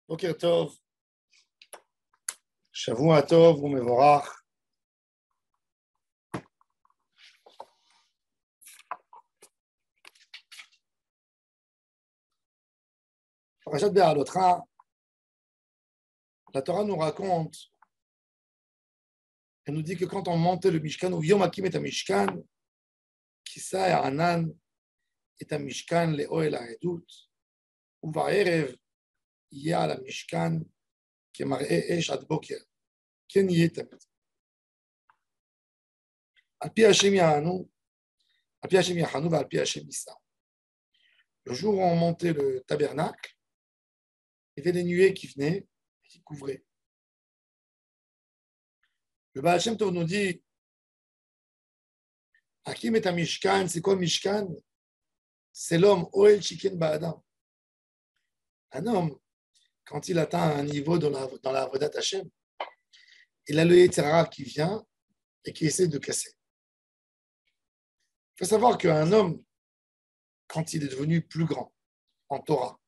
Boker Tov, Shavua Tov u'Mevorach. Parashat Be'alotra, la Torah nous raconte, elle nous dit que quand on montait le Mishkan, ou Yom Hakim et un Mishkan, Kisa et Anan et un Mishkan, Leo et la Redut, ou Vaerev, Y'a la Mishkan, qui est marqué Esh ad Boker, Ken Yetem. Al-Pi Hashem Yahanu, Al-Pi Hashem Yahanu, Al-Pi Hashem Yissa. Le jour où on montait le tabernacle, il y avait des nuées qui venaient et qui couvraient. Le Baal Shem Tov nous dit Hakim et un Mishkan, c'est quoi Mishkan? C'est l'homme, Oel Shiken Ba'adam. Un homme, quand il atteint un niveau dans la Avodat Hashem, il a le Yetzer Hara qui vient et qui essaie de casser. Il faut savoir qu'un homme, quand il est devenu plus grand en Torah,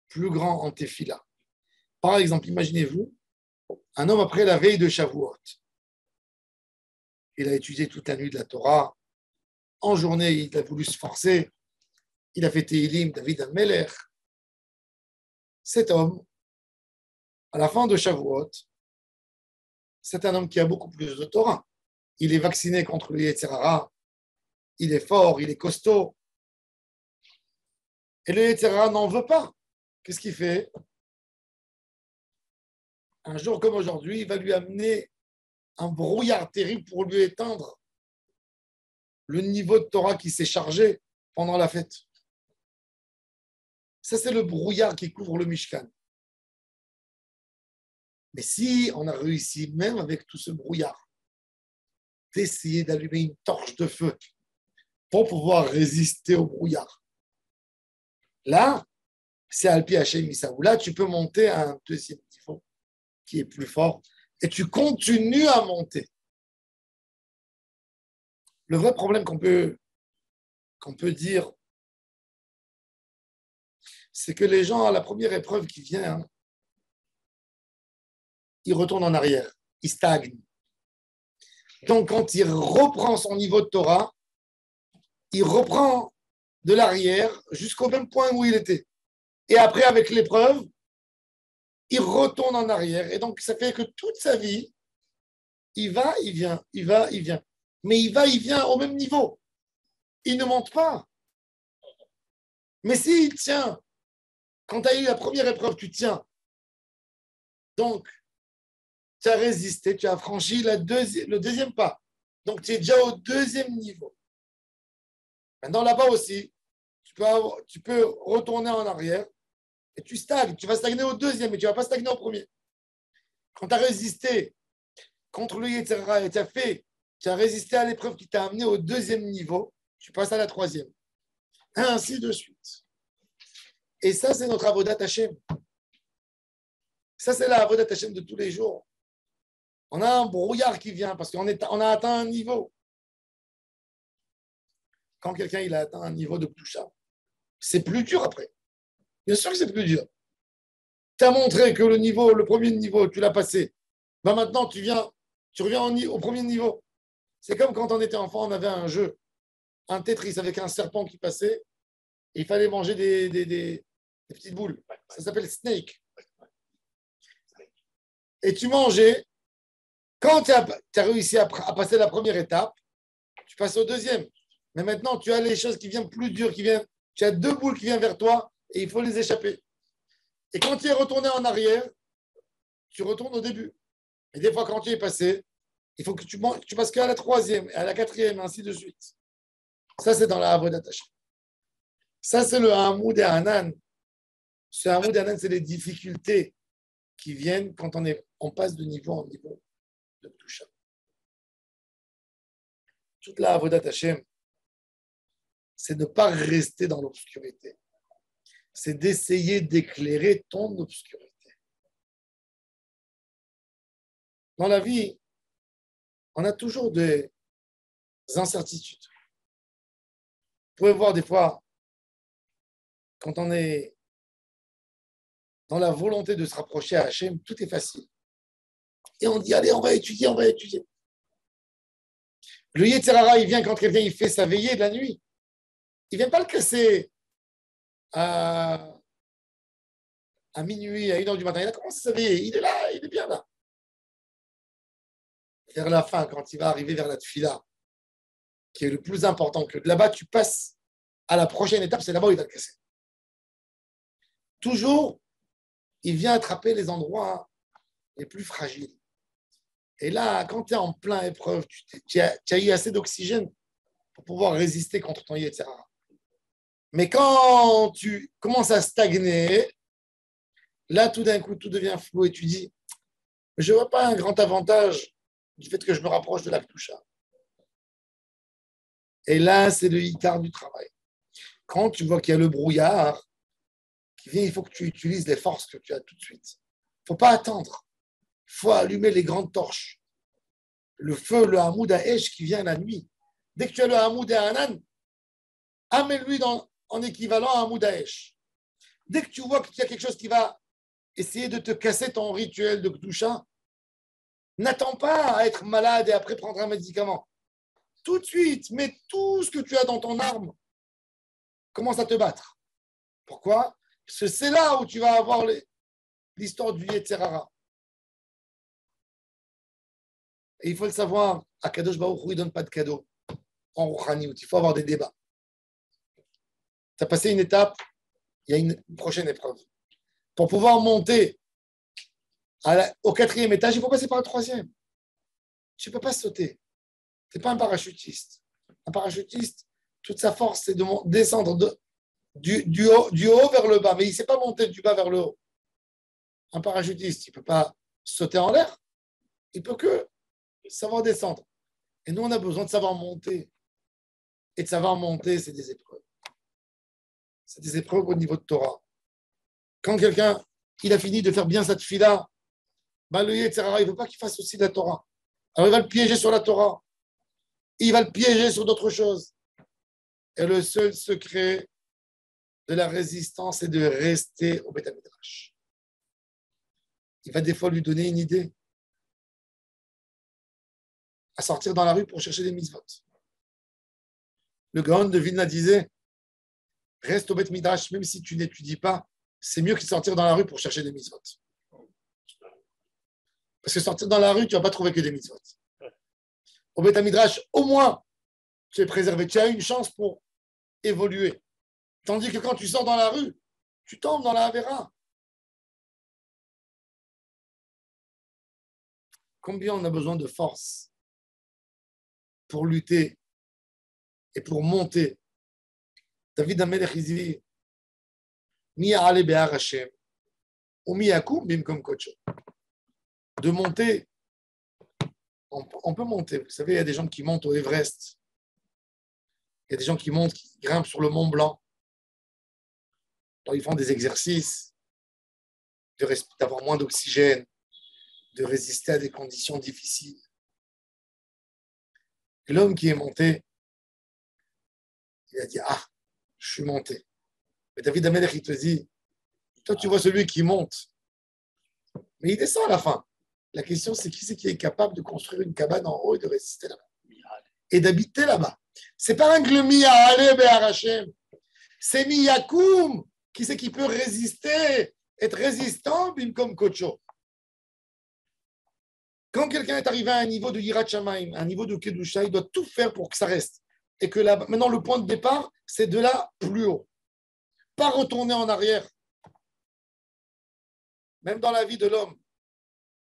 plus grand en Tefila, par exemple, imaginez-vous, un homme après la veille de Shavuot, il a étudié toute la nuit de la Torah, en journée, il a voulu se forcer, il a fait Tehilim, David Amelech. Cet homme, à la fin de Shavuot, c'est un homme qui a beaucoup plus de Torah. Il est vacciné contre le Yetzer Hara, il est fort, il est costaud. Et le Yetzer Hara n'en veut pas. Qu'est-ce qu'il fait? Un jour comme aujourd'hui, il va lui amener un brouillard terrible pour lui éteindre le niveau de Torah qui s'est chargé pendant la fête. Ça, c'est le brouillard qui couvre le Mishkan. Mais si on a réussi, même avec tout ce brouillard, d'essayer d'allumer une torche de feu pour pouvoir résister au brouillard, là, c'est Al-Pi Hashem Yissa. Là, tu peux monter à un deuxième niveau qui est plus fort et tu continues à monter. Le vrai problème qu'on peut dire, c'est que les gens, à la première épreuve qui vient, ils retournent en arrière, ils stagnent. Donc, quand il reprend son niveau de Torah, il reprend de l'arrière jusqu'au même point où il était. Et après, avec l'épreuve, il retourne en arrière. Et donc, ça fait que toute sa vie, il va, il vient, il va, il vient. Mais il va, il vient au même niveau. Il ne monte pas. Mais s'il tient, quand tu as eu la première épreuve, tu tiens. Donc, tu as résisté, tu as franchi le deuxième pas. Donc, tu es déjà au deuxième niveau. Maintenant, là-bas aussi, tu peux retourner en arrière et tu stagnes. Tu vas stagner au deuxième, mais tu ne vas pas stagner au premier. Quand tu as résisté contre le Yetzer Hara et tu as résisté à l'épreuve qui t'a amené au deuxième niveau, tu passes à la troisième. Et ainsi de suite. Et ça, c'est notre Avodat Hashem. Ça, c'est la Avodat Hashem de tous les jours. On a un brouillard qui vient parce qu'on a atteint un niveau. Quand quelqu'un il a atteint un niveau de Kdusha, c'est plus dur après. Bien sûr que c'est plus dur. Tu as montré que le premier niveau, tu l'as passé. Ben maintenant, tu reviens au premier niveau. C'est comme quand on était enfant, on avait un jeu, un Tetris avec un serpent qui passait et il fallait manger des petites boules. Ça s'appelle Snake. Et tu mangeais. Quand tu as réussi à passer la première étape, tu passes au deuxième. Mais maintenant, tu as les choses qui viennent plus dures, tu as deux boules qui viennent vers toi et il faut les échapper. Et quand tu es retourné en arrière, tu retournes au début. Et des fois, quand tu es passé, il faut que tu passes qu'à la troisième, à la quatrième, ainsi de suite. Ça, c'est dans la Avodat Hashem. Ça, c'est le Hamoud et Hanan. Ce Hamoud et Hanan, c'est les difficultés qui viennent quand on passe de niveau en niveau de Kdusha. Toute la Avodat Hashem, c'est de ne pas rester dans l'obscurité. C'est d'essayer d'éclairer ton obscurité. Dans la vie, on a toujours des incertitudes. Vous pouvez voir des fois, quand on est dans la volonté de se rapprocher à Hachem, tout est facile. Et on dit, allez, on va étudier, on va étudier. Le Yetzer Hara, il vient quand quelqu'un il fait sa veillée de la nuit. Il ne vient pas le casser à minuit, à 1h du matin. Il a commencé sa veillée. Il est là, il est bien là. Vers la fin, quand il va arriver vers la tefila, qui est le plus important, que de là-bas, tu passes à la prochaine étape, c'est là-bas où il va le casser. Toujours, il vient attraper les endroits les plus fragiles. Et là, quand tu es en plein épreuve, tu as eu assez d'oxygène pour pouvoir résister contre ton Yetzer Hara. Mais quand tu commences à stagner, là, tout d'un coup, tout devient flou et tu dis, je ne vois pas un grand avantage du fait que je me rapproche de la Kedusha. Et là, c'est le Icar du travail. Quand tu vois qu'il y a le brouillard qui vient, il faut que tu utilises les forces que tu as tout de suite. Il ne faut pas attendre. Il faut allumer les grandes torches. Le feu, le Hamoud Haesh qui vient la nuit. Dès que tu as le Hamoud Hanan, amène-lui en équivalent à Hamoud Haesh. Dès que tu vois qu'il y a quelque chose qui va essayer de te casser ton rituel de Kedusha, n'attends pas à être malade et après prendre un médicament. Tout de suite, mets tout ce que tu as dans ton arme, commence à te battre. Pourquoi? Parce que c'est là où tu vas avoir l'histoire du Yetzer Hara. Et il faut le savoir, Akadosh Baruch Hu, il ne donne pas de cadeaux en Rouhaniout. Il faut avoir des débats. Tu as passé une étape, il y a une prochaine épreuve. Pour pouvoir monter au 4e étage, il faut passer par le 3e. Tu ne peux pas sauter. Tu n'es pas un parachutiste. Un parachutiste, toute sa force, c'est de descendre du haut vers le bas. Mais il ne sait pas monter du bas vers le haut. Un parachutiste, il ne peut pas sauter en l'air. Il ne peut que savoir descendre. Et nous, on a besoin de savoir monter. Et de savoir monter, c'est des épreuves. C'est des épreuves au niveau de Torah. Quand quelqu'un, il a fini de faire bien sa tefila, le Yetzer Hara, il ne veut pas qu'il fasse aussi de la Torah. Alors il va le piéger sur la Torah. Il va le piéger sur d'autres choses. Et le seul secret de la résistance est de rester au Beth Midrash. Il va des fois lui donner une idée à sortir dans la rue pour chercher des mitzvot. Le Gaon de Vilna disait, reste au Beth Midrash, même si tu n'étudies pas, c'est mieux que de sortir dans la rue pour chercher des mitzvot. Parce que sortir dans la rue, tu ne vas pas trouver que des mitzvot. Au Beth Midrash, au moins, tu es préservé. Tu as une chance pour évoluer. Tandis que quand tu sors dans la rue, tu tombes dans la Havera. Combien on a besoin de force pour lutter et pour monter. David Amelech, il dit, Mi ale be'ar Hashem, ou mi yakum bimkom kocho. De monter, on peut monter. Vous savez, il y a des gens qui montent au Everest. Il y a des gens qui montent, qui grimpent sur le Mont Blanc. Alors, ils font des exercices d'avoir moins d'oxygène, de résister à des conditions difficiles. Et l'homme qui est monté, il a dit, ah, je suis monté. Mais David Amelech, il te dit, toi, tu vois celui qui monte, mais il descend à la fin. La question, c'est qui est capable de construire une cabane en haut et de résister là-bas et d'habiter là-bas. C'est pas un glemi à aller Béhar Hashem. C'est Miyakoum. Qui c'est qui peut résister, être résistant, bim comme Kocho. Quand quelqu'un est arrivé à un niveau de Yirat Shamayim, un niveau de Kedusha, il doit tout faire pour que ça reste. Et que là, maintenant, le point de départ, c'est de là plus haut. Pas retourner en arrière. Même dans la vie de l'homme,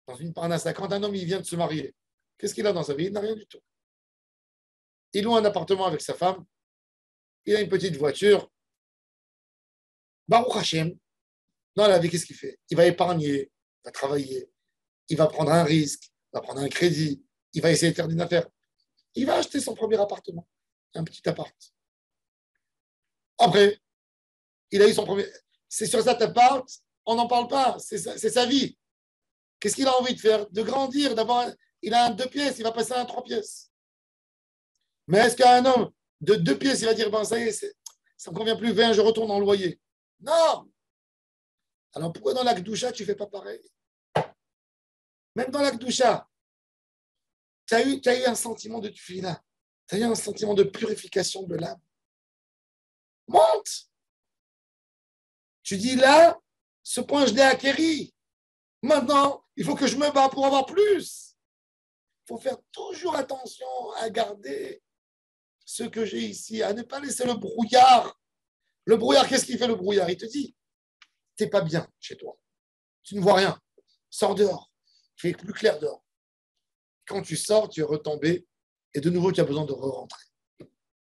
dans une parnassa, quand un homme il vient de se marier, qu'est-ce qu'il a dans sa vie? Il n'a rien du tout. Il loue un appartement avec sa femme, il a une petite voiture. Baruch Hashem, dans la vie, qu'est-ce qu'il fait? Il va épargner, il va travailler, il va prendre un risque, il va prendre un crédit, il va essayer de faire une affaire. Il va acheter son premier appartement, un petit appart. Après, il a eu son premier. C'est sur cet appart, on n'en parle pas, c'est sa vie. Qu'est-ce qu'il a envie de faire? De grandir, d'avoir. Il a un 2 pièces, il va passer à un 3 pièces. Mais est-ce qu'un homme de 2 pièces, il va dire, ben ça y est, ça ne me convient plus, viens, je retourne en loyer? Non! Alors pourquoi dans la Kedusha, tu ne fais pas pareil? Même dans la Kedusha, tu as eu un sentiment de tefila, tu as eu un sentiment de purification de l'âme. Monte! Tu dis là, ce point, je l'ai acquéri. Maintenant, il faut que je me bats pour avoir plus. Il faut faire toujours attention à garder ce que j'ai ici, à ne pas laisser le brouillard. Le brouillard, qu'est-ce qu'il fait le brouillard? Il te dit, tu n'es pas bien chez toi. Tu ne vois rien. Sors dehors. Il fait plus clair dehors. Quand tu sors, tu es retombé et de nouveau, tu as besoin de re-rentrer.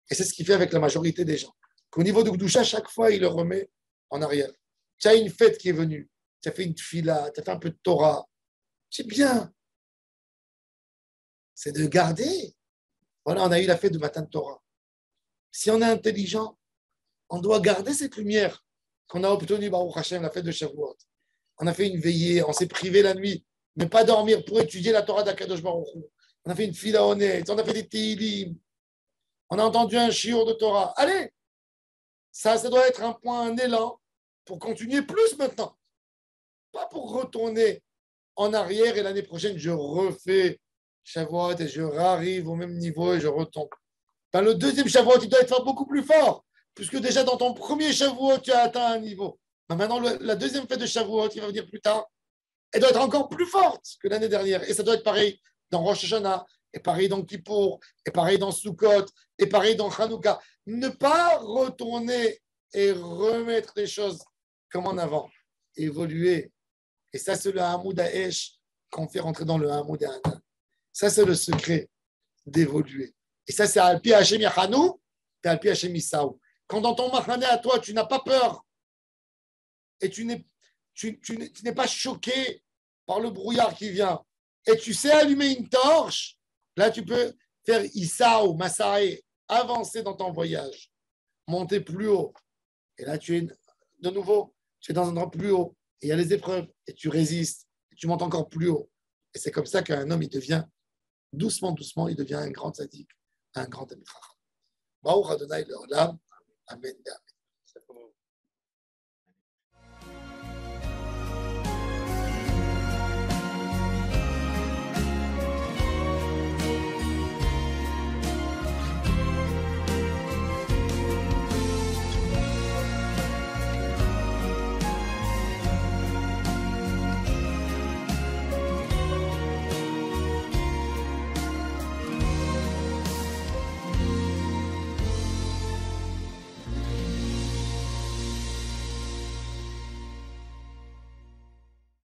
Et c'est ce qu'il fait avec la majorité des gens. Qu'au niveau de Gdoucha, chaque fois, il le remet en arrière. Tu as une fête qui est venue. Tu as fait une tefila, tu as fait un peu de Torah. C'est bien. C'est de garder. Voilà, on a eu la fête de Matan Torah. Si on est intelligent, on doit garder cette lumière qu'on a obtenue, Baruch Hashem, la fête de Shavuot. On a fait une veillée, on s'est privé la nuit, mais pas dormir pour étudier la Torah d'Akadosh Baruch Hu. On a fait une fila honnête, on a fait des Tehillim, on a entendu un shiur de Torah. Allez, ça doit être un point, un élan pour continuer plus maintenant. Pas pour retourner en arrière et l'année prochaine, je refais Shavuot et je arrive au même niveau et je retombe. Ben, le deuxième Shavuot, il doit être beaucoup plus fort, puisque déjà dans ton premier Shavuot, tu as atteint un niveau. Ben, maintenant, la deuxième fête de Shavuot, qui va venir plus tard, elle doit être encore plus forte que l'année dernière. Et ça doit être pareil dans Rosh Hashanah, et pareil dans Kippour, et pareil dans Sukkot, et pareil dans Hanouka. Ne pas retourner et remettre les choses comme en avant, évoluer. Et ça, c'est le Hamoud Haesh qu'on fait rentrer dans le Hamoud Ha'ana. Ça, c'est le secret d'évoluer. Et ça, c'est Alpi Hashem Yachanou et Alpi Hashem Isaou. Quand dans ton Machané à toi, tu n'as pas peur et tu n'es pas choqué par le brouillard qui vient et tu sais allumer une torche, là, tu peux faire Isaou, Masae, avancer dans ton voyage, monter plus haut. Et là, tu es de nouveau, tu es dans un endroit plus haut. Et il y a les épreuves et tu résistes et tu montes encore plus haut. Et c'est comme ça qu'un homme, il devient doucement, doucement, il devient un grand sadique, un grand amitrach. Baruch Adonai l'olam. Amen.